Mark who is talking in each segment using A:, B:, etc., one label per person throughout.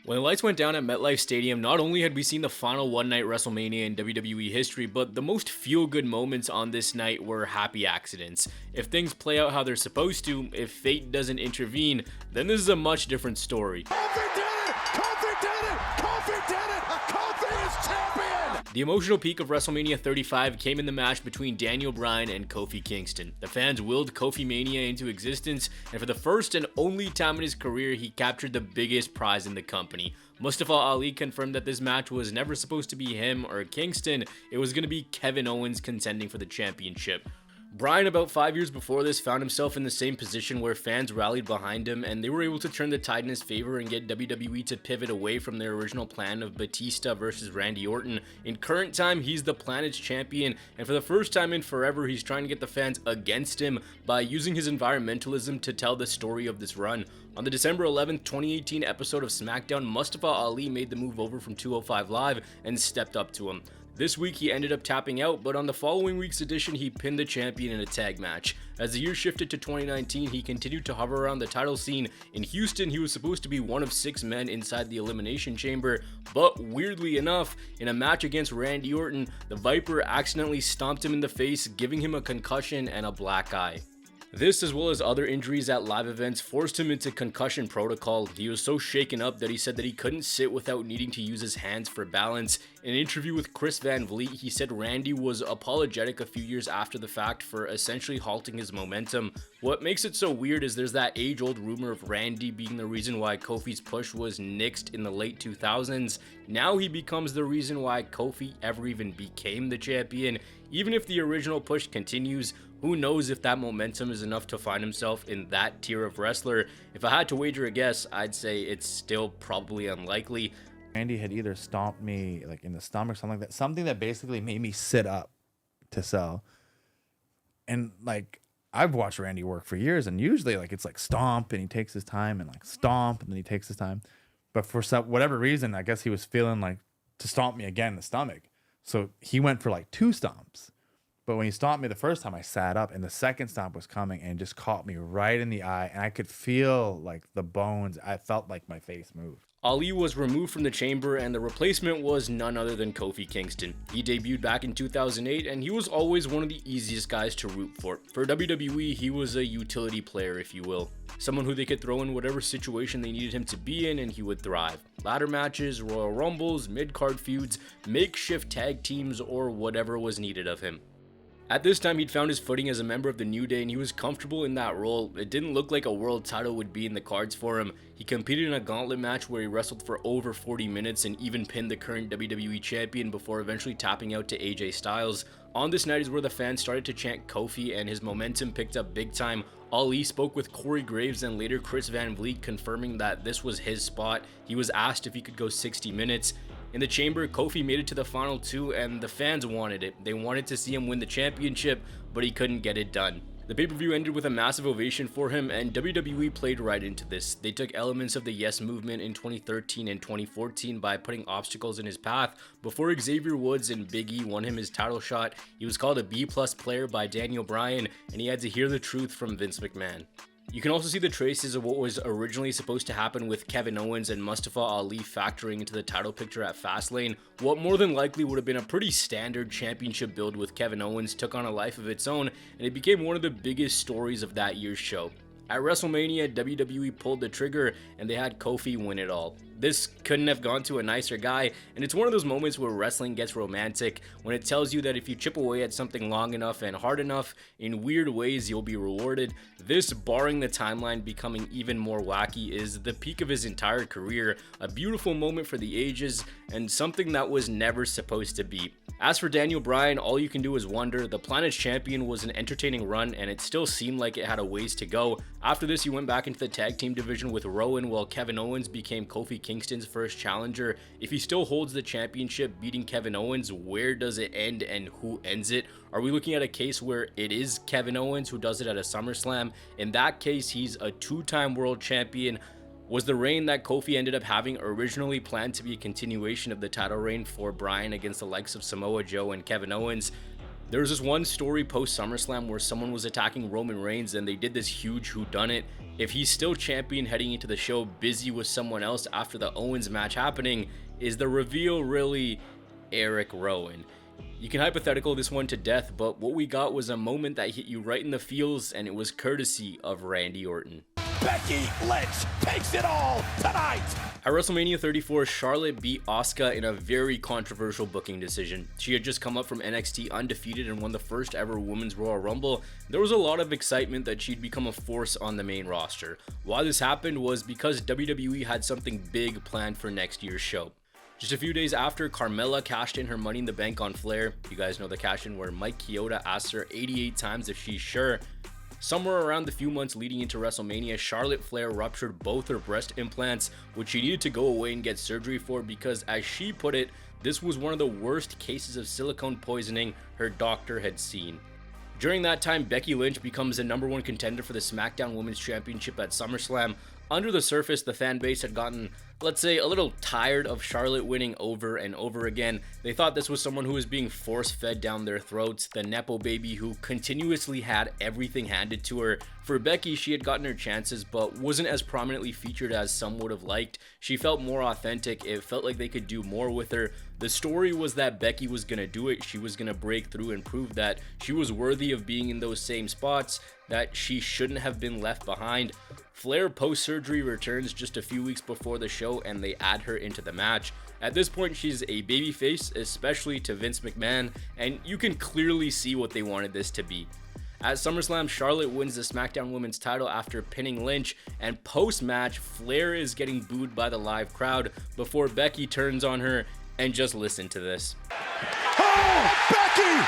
A: When the lights went down at MetLife Stadium, not only had we seen the final one-night WrestleMania in WWE history, but the most feel-good moments on this night were happy accidents. If things play out how they're supposed to, if fate doesn't intervene, then this is a much different story.
B: Kofi did it! Kofi did it! Kofi did it! Kofi is champion!
A: The emotional peak of WrestleMania 35 came in the match between Daniel Bryan and Kofi Kingston. The fans willed Kofi Mania into existence, and for the first and only time in his career, he captured the biggest prize in the company. Mustafa Ali confirmed that this match was never supposed to be him or Kingston, it was going to be Kevin Owens contending for the championship. Bryan, about 5 years before this, found himself in the same position where fans rallied behind him and they were able to turn the tide in his favor and get WWE to pivot away from their original plan of Batista versus Randy Orton. In current time, he's the planet's champion, and for the first time in forever, he's trying to get the fans against him by using his environmentalism to tell the story of this run. On the December 11th, 2018 episode of SmackDown, Mustafa Ali made the move over from 205 Live and stepped up to him. This week he ended up tapping out, but on the following week's edition he pinned the champion in a tag match. As the year shifted to 2019, he continued to hover around the title scene. In Houston, he was supposed to be one of 6 men inside the Elimination Chamber, but weirdly enough, in a match against Randy Orton, the Viper accidentally stomped him in the face, giving him a concussion and a black eye. This, as well as other injuries at live events, forced him into concussion protocol. He was so shaken up that he said that he couldn't sit without needing to use his hands for balance. In an interview with Chris Van Vliet, he said Randy was apologetic a few years after the fact for essentially halting his momentum. What makes it so weird is there's that age-old rumor of Randy being the reason why Kofi's push was nixed in the late 2000s. Now he becomes the reason why Kofi ever even became the champion. Even if the original push continues, who knows if that momentum is enough to find himself in that tier of wrestler. If I had to wager a guess, I'd say it's still probably unlikely.
C: Randy had either stomped me like in the stomach or something like that, something that basically made me sit up to sell. And like I've watched Randy work for years, and usually like it's like stomp and he takes his time, and like stomp and then he takes his time. But for whatever reason, I guess he was feeling like to stomp me again in the stomach. So he went for like 2 stomps. But when he stomped me the first time, I sat up, and the second stomp was coming and just caught me right in the eye, and I could feel like the bones. I felt like my face moved.
A: Ali was removed from the chamber, and the replacement was none other than Kofi Kingston. He debuted back in 2008, and he was always one of the easiest guys to root for. For WWE, he was a utility player, if you will. Someone who they could throw in whatever situation they needed him to be in, and he would thrive. Ladder matches, Royal Rumbles, mid-card feuds, makeshift tag teams, or whatever was needed of him. At this time, he'd found his footing as a member of the New Day, and he was comfortable in that role. It didn't look like a world title would be in the cards for him. He competed in a gauntlet match where he wrestled for over 40 minutes and even pinned the current WWE champion before eventually tapping out to AJ Styles. On this night is where the fans started to chant Kofi, and his momentum picked up big time. Ali spoke with Corey Graves and later Chris Van Vliet, confirming that this was his spot. He was asked if he could go 60 minutes. In the chamber, Kofi made it to the final 2, and the fans wanted it. They wanted to see him win the championship, but he couldn't get it done. The pay-per-view ended with a massive ovation for him, and WWE played right into this. They took elements of the Yes movement in 2013 and 2014 by putting obstacles in his path. Before Xavier Woods and Big E won him his title shot, he was called a B+ player by Daniel Bryan, and he had to hear the truth from Vince McMahon. You can also see the traces of what was originally supposed to happen with Kevin Owens and Mustafa Ali factoring into the title picture at Fastlane. What more than likely would have been a pretty standard championship build with Kevin Owens took on a life of its own, and it became one of the biggest stories of that year's show. At WrestleMania, WWE pulled the trigger and they had Kofi win it all. This couldn't have gone to a nicer guy, and it's one of those moments where wrestling gets romantic, when it tells you that if you chip away at something long enough and hard enough, in weird ways you'll be rewarded. This, barring the timeline becoming even more wacky, is the peak of his entire career, a beautiful moment for the ages, and something that was never supposed to be. As for Daniel Bryan, all you can do is wonder. The Planet's champion was an entertaining run, and it still seemed like it had a ways to go. After this, he went back into the tag team division with Rowan, while Kevin Owens became Kofi Kingston's first challenger. If he still holds the championship, beating Kevin Owens, where does it end and who ends it? Are we looking at a case where it is Kevin Owens who does it at a SummerSlam? In that case, he's a 2-time world champion. Was the reign that Kofi ended up having originally planned to be a continuation of the title reign for Bryan against the likes of Samoa Joe and Kevin Owens? There was this one story post SummerSlam where someone was attacking Roman Reigns and they did this huge whodunit. If he's still champion heading into the show, busy with someone else after the Owens match happening, is the reveal really Eric Rowan? You can hypothetical this one to death, but what we got was a moment that hit you right in the feels, and it was courtesy of Randy Orton.
B: Becky Lynch takes it all tonight.
A: At WrestleMania 34, Charlotte beat Asuka in a very controversial booking decision. She had just come up from NXT undefeated and won the first ever Women's Royal Rumble. There was a lot of excitement that she'd become a force on the main roster. Why this happened was because WWE had something big planned for next year's show. Just a few days after, Carmella cashed in her Money in the Bank on Flair. You guys know the cash in where Mike Chioda asked her 88 times if she's sure. Somewhere around the few months leading into WrestleMania, Charlotte Flair ruptured both her breast implants, which she needed to go away and get surgery for because, as she put it, this was one of the worst cases of silicone poisoning her doctor had seen. During that time, Becky Lynch becomes the #1 contender for the SmackDown Women's Championship at SummerSlam. Under the surface, the fan base had gotten, let's say, a little tired of Charlotte winning over and over again. They thought this was someone who was being force-fed down their throats, the Nepo baby who continuously had everything handed to her. For Becky, she had gotten her chances, but wasn't as prominently featured as some would have liked. She felt more authentic. It felt like they could do more with her. The story was that Becky was gonna do it. She was gonna break through and prove that she was worthy of being in those same spots, that she shouldn't have been left behind. Flair post-surgery returns just a few weeks before the show and they add her into the match. At this point, she's a babyface, especially to Vince McMahon, and you can clearly see what they wanted this to be. At SummerSlam, Charlotte wins the SmackDown Women's title after pinning Lynch, and post-match, Flair is getting booed by the live crowd before Becky turns on her, and just listen to this.
B: Oh, Becky!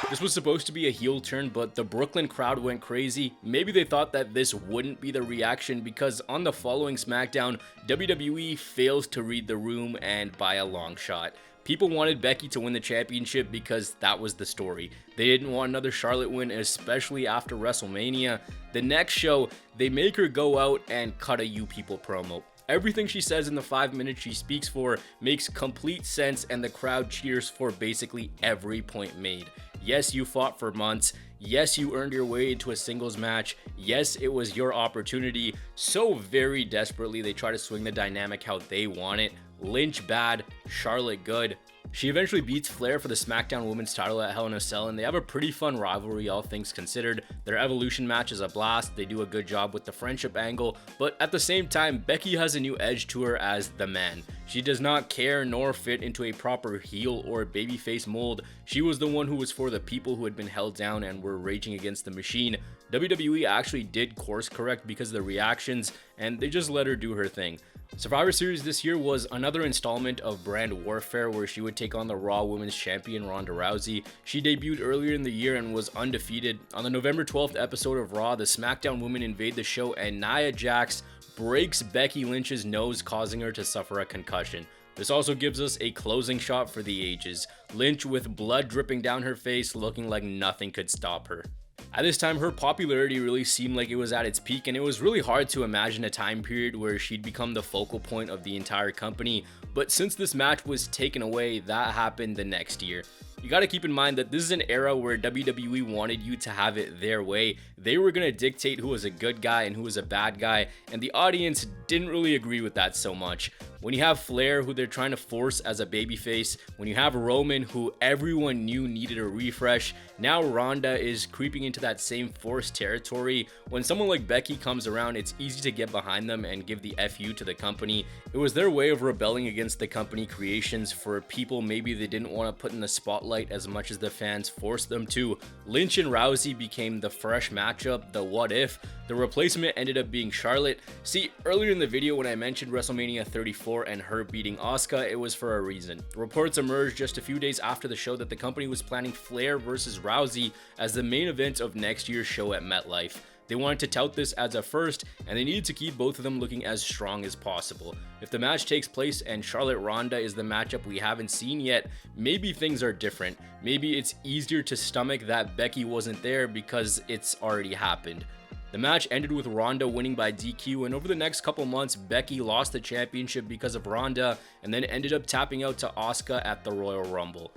A: This was supposed to be a heel turn, but the Brooklyn crowd went crazy. Maybe they thought that this wouldn't be the reaction because on the following SmackDown, WWE fails to read the room and by a long shot. People wanted Becky to win the championship because that was the story. They didn't want another Charlotte win, especially after WrestleMania. The next show, they make her go out and cut a "You People" promo. Everything she says in the 5 minutes she speaks for makes complete sense, and the crowd cheers for basically every point made. Yes, you fought for months. Yes, you earned your way into a singles match. Yes, it was your opportunity. So very desperately, they try to swing the dynamic how they want it. Lynch bad, Charlotte good. She eventually beats Flair for the SmackDown Women's title at Hell in a Cell, and they have a pretty fun rivalry, all things considered. Their Evolution match is a blast. They do a good job with the friendship angle, but at the same time, Becky has a new edge to her as the man. She does not care nor fit into a proper heel or babyface mold. She was the one who was for the people who had been held down and were raging against the machine. WWE actually did course correct because of the reactions, and they just let her do her thing. Survivor Series this year was another installment of brand warfare where she would take on the Raw Women's Champion Ronda Rousey. She debuted earlier in the year and was undefeated. On the November 12th episode of Raw, the SmackDown women invade the show and Nia Jax breaks Becky Lynch's nose, causing her to suffer a concussion. This also gives us a closing shot for the ages. Lynch with blood dripping down her face, looking like nothing could stop her. At this time, her popularity really seemed like it was at its peak, and it was really hard to imagine a time period where she'd become the focal point of the entire company. But since this match was taken away, that happened the next year. You gotta keep in mind that this is an era where WWE wanted you to have it their way. They were gonna dictate who was a good guy and who was a bad guy, and the audience didn't really agree with that so much. When you have Flair, who they're trying to force as a babyface, when you have Roman, who everyone knew needed a refresh, now Ronda is creeping into that same forced territory. When someone like Becky comes around, it's easy to get behind them and give the FU to the company. It was their way of rebelling against the company creations for people maybe they didn't want to put in the spotlight as much as the fans forced them to. Lynch and Rousey became the fresh matchup, the what if. The replacement ended up being Charlotte. See, earlier in the video when I mentioned WrestleMania 34 and her beating Asuka, it was for a reason. Reports emerged just a few days after the show that the company was planning Flair versus Rousey as the main event of next year's show at MetLife. They wanted to tout this as a first, and they needed to keep both of them looking as strong as possible. If the match takes place and Charlotte Ronda is the matchup we haven't seen yet, maybe things are different. Maybe it's easier to stomach that Becky wasn't there because it's already happened. The match ended with Ronda winning by DQ, and over the next couple months, Becky lost the championship because of Ronda, and then ended up tapping out to Asuka at the Royal Rumble.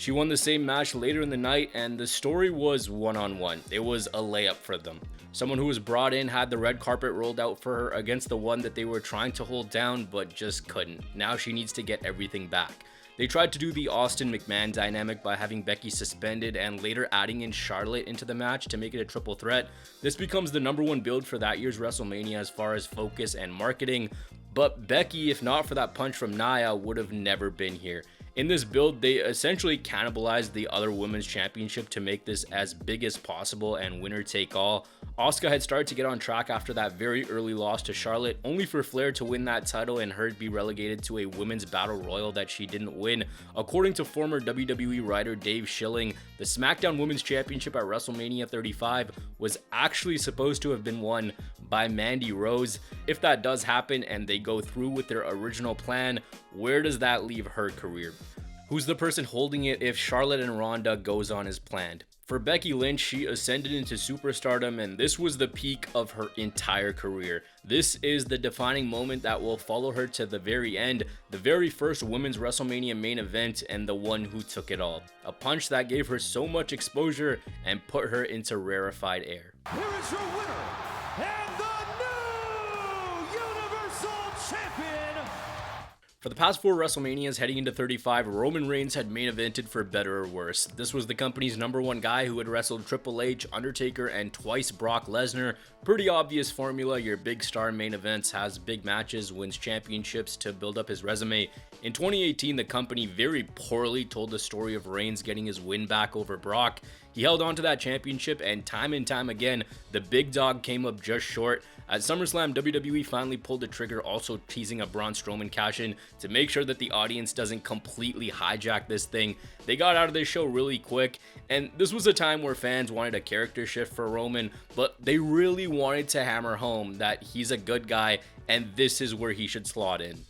A: She won the same match later in the night, and the story was one-on-one. It was a layup for them. Someone who was brought in had the red carpet rolled out for her against the one that they were trying to hold down but just couldn't. Now she needs to get everything back. They tried to do the Austin McMahon dynamic by having Becky suspended and later adding in Charlotte into the match to make it a triple threat. This becomes the #1 build for that year's WrestleMania as far as focus and marketing, but Becky, if not for that punch from Nia, would have never been here. In this build, they essentially cannibalized the other women's championship to make this as big as possible and winner take all. Asuka had started to get on track after that very early loss to Charlotte, only for Flair to win that title and her be relegated to a women's battle royal that she didn't win. According to former WWE writer Dave Schilling, the SmackDown Women's Championship at WrestleMania 35 was actually supposed to have been won by Mandy Rose. If that does happen and they go through with their original plan, where does that leave her career? Who's the person holding it if Charlotte and Ronda goes on as planned? For Becky Lynch, she ascended into superstardom, and this was the peak of her entire career. This is the defining moment that will follow her to the very end, the very first women's WrestleMania main event, and the one who took it all. A punch that gave her so much exposure and put her into rarefied air.
B: Here is your winner, and the new Universal Champion.
A: For the past 4 WrestleManias heading into 35, Roman Reigns had main evented for better or worse. This was the company's #1 guy who had wrestled Triple H, Undertaker, and twice Brock Lesnar. Pretty obvious formula: your big star main events, has big matches, wins championships to build up his resume. In 2018, the company very poorly told the story of Reigns getting his win back over Brock. He held on to that championship, and time again, the big dog came up just short. At SummerSlam, WWE finally pulled the trigger, also teasing a Braun Strowman cash-in to make sure that the audience doesn't completely hijack this thing. They got out of this show really quick, and this was a time where fans wanted a character shift for Roman, but they really wanted to hammer home that he's a good guy, and this is where he should slot in.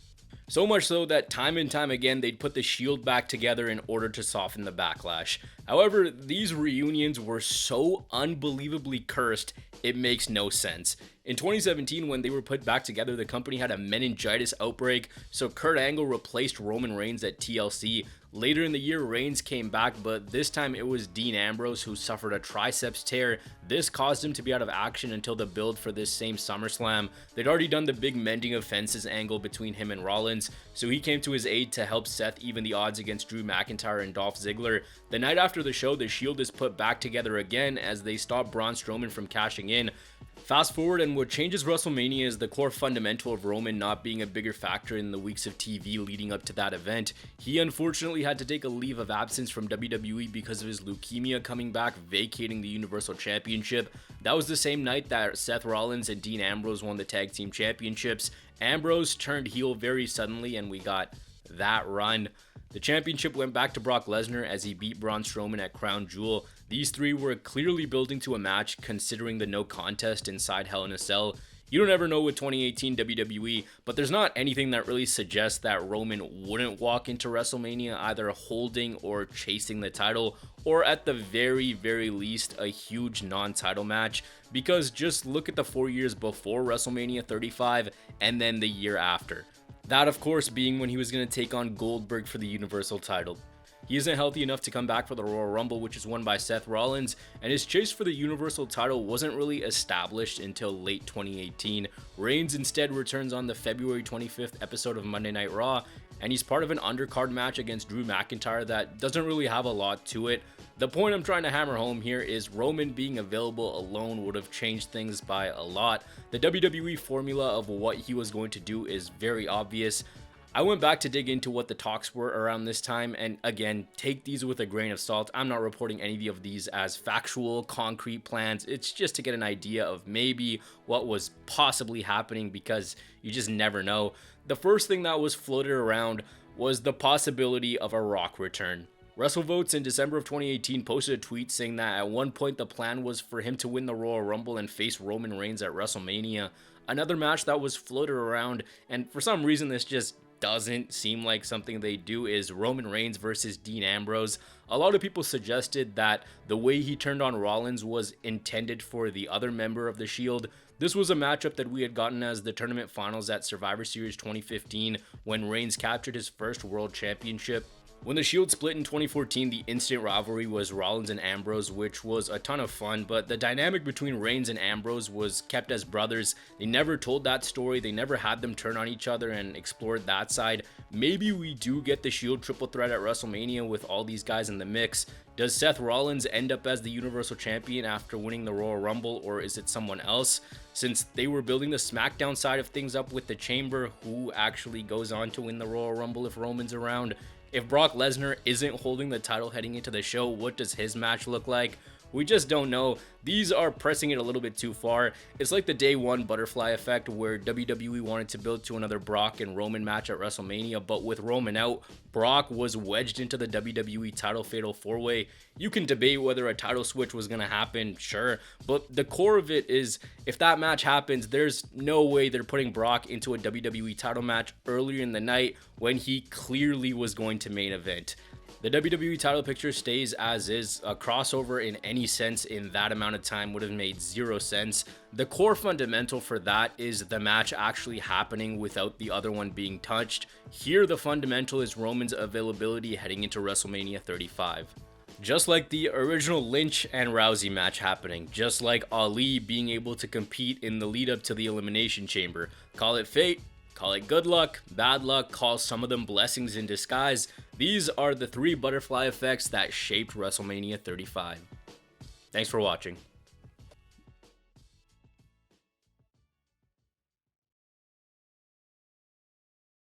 A: So much so that time and time again, they'd put the Shield back together in order to soften the backlash. However, these reunions were so unbelievably cursed, it makes no sense. In 2017, when they were put back together, the company had a meningitis outbreak, so Kurt Angle replaced Roman Reigns at TLC. Later in the year, Reigns came back, but this time it was Dean Ambrose who suffered a triceps tear. This caused him to be out of action until the build for this same SummerSlam. They'd already done the big mending of fences angle between him and Rollins, so he came to his aid to help Seth even the odds against Drew McIntyre and Dolph Ziggler. The night after the show, the Shield is put back together again as they stop Braun Strowman from cashing in. Fast forward, and what changes WrestleMania is the core fundamental of Roman not being a bigger factor in the weeks of TV leading up to that event. He unfortunately had to take a leave of absence from WWE because of his leukemia coming back, vacating the Universal Championship. That was the same night that Seth Rollins and Dean Ambrose won the Tag Team Championships. Ambrose turned heel very suddenly, and we got that run. The championship went back to Brock Lesnar as he beat Braun Strowman at Crown Jewel. These three were clearly building to a match considering the no contest inside Hell in a Cell. You don't ever know with 2018 WWE, but there's not anything that really suggests that Roman wouldn't walk into WrestleMania either holding or chasing the title, or at the very least a huge non-title match, because just look at the 4 years before WrestleMania 35 and then the year after. That, of course, being when he was going to take on Goldberg for the Universal title. He isn't healthy enough to come back for the Royal Rumble, which is won by Seth Rollins, and his chase for the Universal title wasn't really established until late 2018. Reigns instead returns on the February 25th episode of Monday Night Raw, and he's part of an undercard match against Drew McIntyre that doesn't really have a lot to it. The point I'm trying to hammer home here is Roman being available alone would have changed things by a lot. The WWE formula of what he was going to do is very obvious. I went back to dig into what the talks were around this time, and again, take these with a grain of salt. I'm not reporting any of these as factual, concrete plans. It's just to get an idea of maybe what was possibly happening, because you just never know. The first thing that was floated around was the possibility of a Rock return. WrestleVotes in December of 2018 posted a tweet saying that at one point the plan was for him to win the Royal Rumble and face Roman Reigns at WrestleMania. Another match that was floated around, and for some reason this just doesn't seem like something they do, is Roman Reigns versus Dean Ambrose. A lot of people suggested that the way he turned on Rollins was intended for the other member of the Shield. This was a matchup that we had gotten as the tournament finals at Survivor Series 2015 when Reigns captured his first world championship. When the Shield split in 2014, the instant rivalry was Rollins and Ambrose, which was a ton of fun, but the dynamic between Reigns and Ambrose was kept as brothers. They never told that story, they never had them turn on each other and explored that side. Maybe we do get the Shield triple threat at WrestleMania with all these guys in the mix. Does Seth Rollins end up as the Universal Champion after winning the Royal Rumble, or is it someone else? Since they were building the SmackDown side of things up with the Chamber, who actually goes on to win the Royal Rumble if Roman's around? If Brock Lesnar isn't holding the title heading into the show, what does his match look like? We just don't know. These are pressing it a little bit too far. It's like the day one butterfly effect where WWE wanted to build to another Brock and Roman match at WrestleMania, but with Roman out, Brock was wedged into the WWE title fatal 4-way. You can debate whether a title switch was going to happen, sure, but the core of it is if that match happens, there's no way they're putting Brock into a WWE title match earlier in the night when he clearly was going to main event. The WWE title picture stays as is. A crossover in any sense in that amount of time would have made zero sense. The core fundamental for that is the match actually happening without the other one being touched. Here, the fundamental is Roman's availability heading into WrestleMania 35. Just like the original Lynch and Rousey match happening, just like Ali being able to compete in the lead up to the Elimination Chamber. Call it fate, call it good luck, bad luck, call some of them blessings in disguise. These are the three butterfly effects that shaped WrestleMania 35. Thanks for watching.